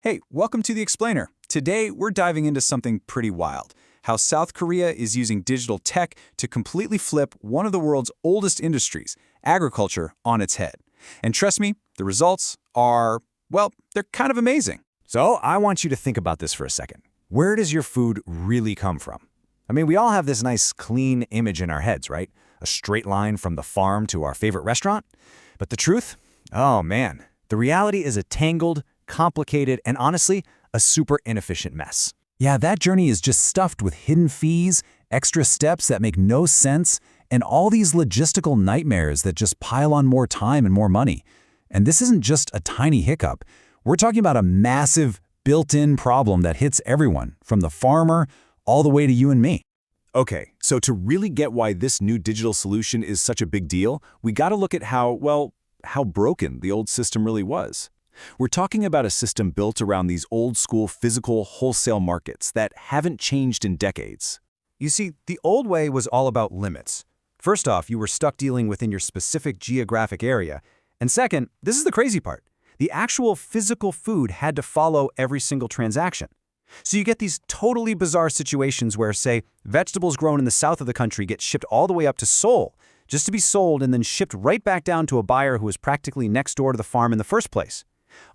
Hey, welcome to The Explainer. Today, we're diving into something pretty wild. How South Korea is using digital tech to completely flip one of the world's oldest industries, agriculture, on its head. And trust me, the results are, well, they're kind of amazing. So I want you to think about this for a second. Where does your food really come from? I mean, we all have this nice, clean image in our heads, right? A straight line from the farm to our favorite restaurant. But the truth? Oh man, the reality is a tangled, complicated, and honestly, a super inefficient mess. Yeah, that journey is just stuffed with hidden fees, extra steps that make no sense, and all these logistical nightmares that just pile on more time and more money. And this isn't just a tiny hiccup. We're talking about a massive, built-in problem that hits everyone, from the farmer all the way to you and me. Okay, so to really get why this new digital solution is such a big deal, we gotta look at how broken the old system really was. We're talking about a system built around these old-school physical wholesale markets that haven't changed in decades. You see, the old way was all about limits. First off, you were stuck dealing within your specific geographic area. And second, this is the crazy part, the actual physical food had to follow every single transaction. So you get these totally bizarre situations where, say, vegetables grown in the south of the country get shipped all the way up to Seoul, just to be sold and then shipped right back down to a buyer who was practically next door to the farm in the first place.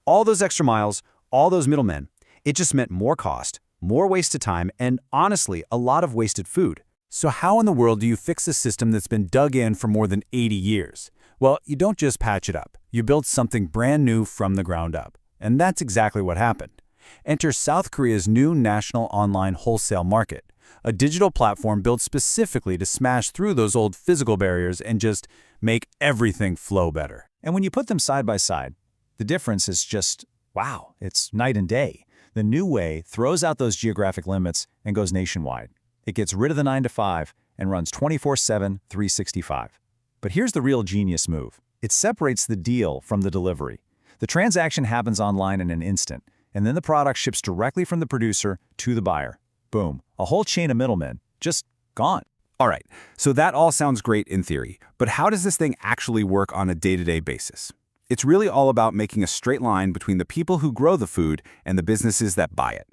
All those extra miles, all those middlemen, it just meant more cost, more wasted time, and honestly, a lot of wasted food. So how in the world do you fix a system that's been dug in for more than 80 years? Well, you don't just patch it up. You build something brand new from the ground up. And that's exactly what happened. Enter South Korea's new national online wholesale market, a digital platform built specifically to smash through those old physical barriers and just make everything flow better. And when you put them side by side, the difference is just, wow, it's night and day. The new way throws out those geographic limits and goes nationwide. It gets rid of the 9 to 5 and runs 24/7, 365. But here's the real genius move. It separates the deal from the delivery. The transaction happens online in an instant, and then the product ships directly from the producer to the buyer. Boom, a whole chain of middlemen, just gone. All right, so that all sounds great in theory, but how does this thing actually work on a day-to-day basis? It's really all about making a straight line between the people who grow the food and the businesses that buy it.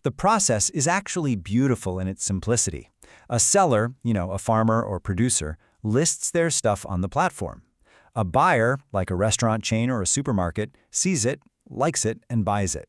The process is actually beautiful in its simplicity. A seller, a farmer or producer, lists their stuff on the platform. A buyer, like a restaurant chain or a supermarket, sees it, likes it, and buys it.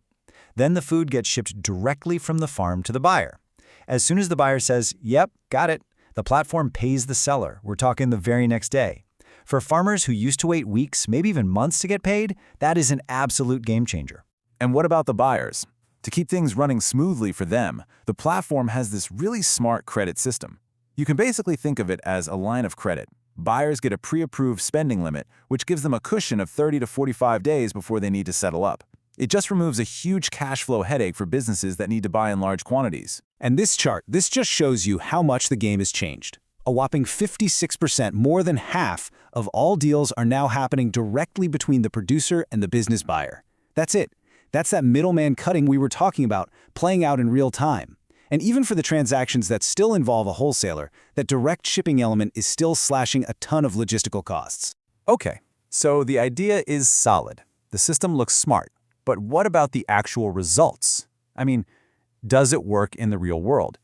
Then the food gets shipped directly from the farm to the buyer. As soon as the buyer says, yep, got it, the platform pays the seller. We're talking the very next day. For farmers who used to wait weeks, maybe even months to get paid, that is an absolute game changer. And what about the buyers? To keep things running smoothly for them, the platform has this really smart credit system. You can basically think of it as a line of credit. Buyers get a pre-approved spending limit, which gives them a cushion of 30 to 45 days before they need to settle up. It just removes a huge cash flow headache for businesses that need to buy in large quantities. And this chart, this just shows you how much the game has changed. A whopping 56%, more than half, of all deals are now happening directly between the producer and the business buyer. That's it. That's that middleman cutting we were talking about, playing out in real time. And even for the transactions that still involve a wholesaler, that direct shipping element is still slashing a ton of logistical costs. Okay, so the idea is solid. The system looks smart. But what about the actual results? I mean, does it work in the real world?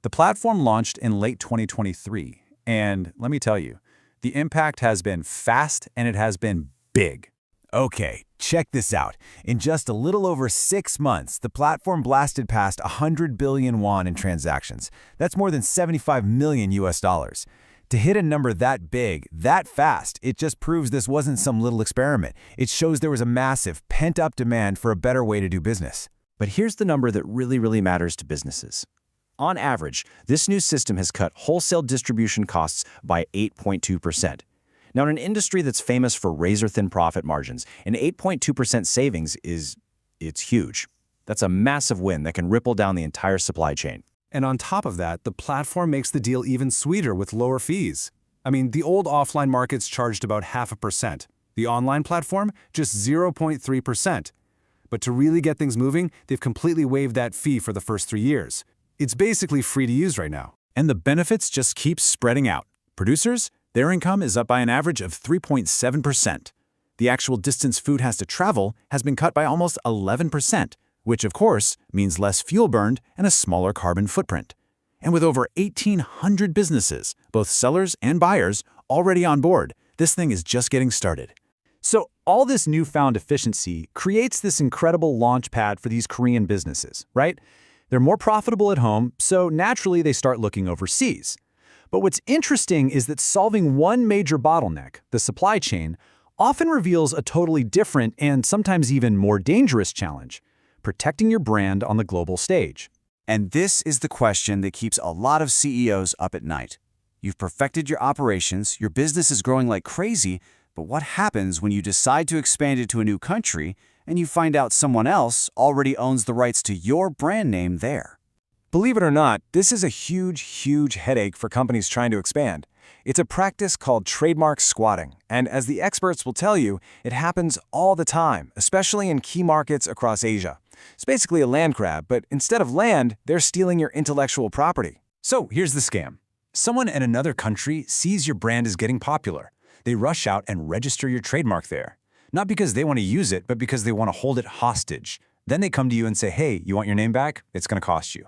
The platform launched in late 2023, and let me tell you, the impact has been fast and it has been big. Okay, check this out. In just a little over 6 months, the platform blasted past 100 billion won in transactions. That's more than 75 million US dollars. To hit a number that big, that fast, it just proves this wasn't some little experiment. It shows there was a massive, pent-up demand for a better way to do business. But here's the number that really matters to businesses. On average, this new system has cut wholesale distribution costs by 8.2%. Now, in an industry that's famous for razor-thin profit margins, an 8.2% savings it's huge. That's a massive win that can ripple down the entire supply chain. And on top of that, the platform makes the deal even sweeter with lower fees. I mean, the old offline markets charged about 0.5%. The online platform, just 0.3%. But to really get things moving, they've completely waived that fee for the first 3 years. It's basically free to use right now. And the benefits just keep spreading out. Producers, their income is up by an average of 3.7%. The actual distance food has to travel has been cut by almost 11%. which of course means less fuel burned and a smaller carbon footprint. And with over 1,800 businesses, both sellers and buyers, already on board, this thing is just getting started. So all this newfound efficiency creates this incredible launch pad for these Korean businesses, right? They're more profitable at home, so naturally they start looking overseas. But what's interesting is that solving one major bottleneck, the supply chain, often reveals a totally different and sometimes even more dangerous challenge: protecting your brand on the global stage. And this is the question that keeps a lot of CEOs up at night. You've perfected your operations, your business is growing like crazy, but what happens when you decide to expand it to a new country and you find out someone else already owns the rights to your brand name there? Believe it or not, this is a huge headache for companies trying to expand. It's a practice called trademark squatting, and as the experts will tell you, it happens all the time, especially in key markets across Asia. It's basically a land grab, but instead of land, they're stealing your intellectual property. So here's the scam. Someone in another country sees your brand is getting popular. They rush out and register your trademark there. Not because they want to use it, but because they want to hold it hostage. Then they come to you and say, hey, you want your name back? It's going to cost you.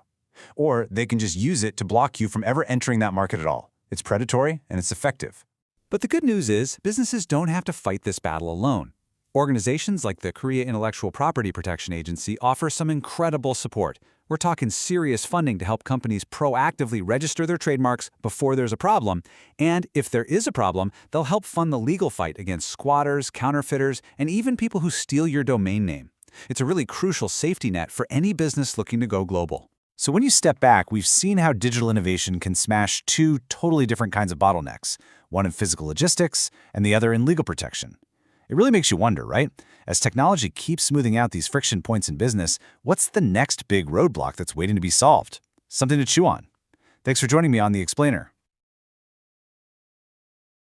Or they can just use it to block you from ever entering that market at all. It's predatory and it's effective. But the good news is, businesses don't have to fight this battle alone. Organizations like the Korea Intellectual Property Protection Agency offer some incredible support. We're talking serious funding to help companies proactively register their trademarks before there's a problem, and if there is a problem, they'll help fund the legal fight against squatters, counterfeiters, and even people who steal your domain name. It's a really crucial safety net for any business looking to go global. So when you step back, we've seen how digital innovation can smash two totally different kinds of bottlenecks, one in physical logistics and the other in legal protection. It really makes you wonder, right? As technology keeps smoothing out these friction points in business, what's the next big roadblock that's waiting to be solved? Something to chew on. Thanks for joining me on The Explainer.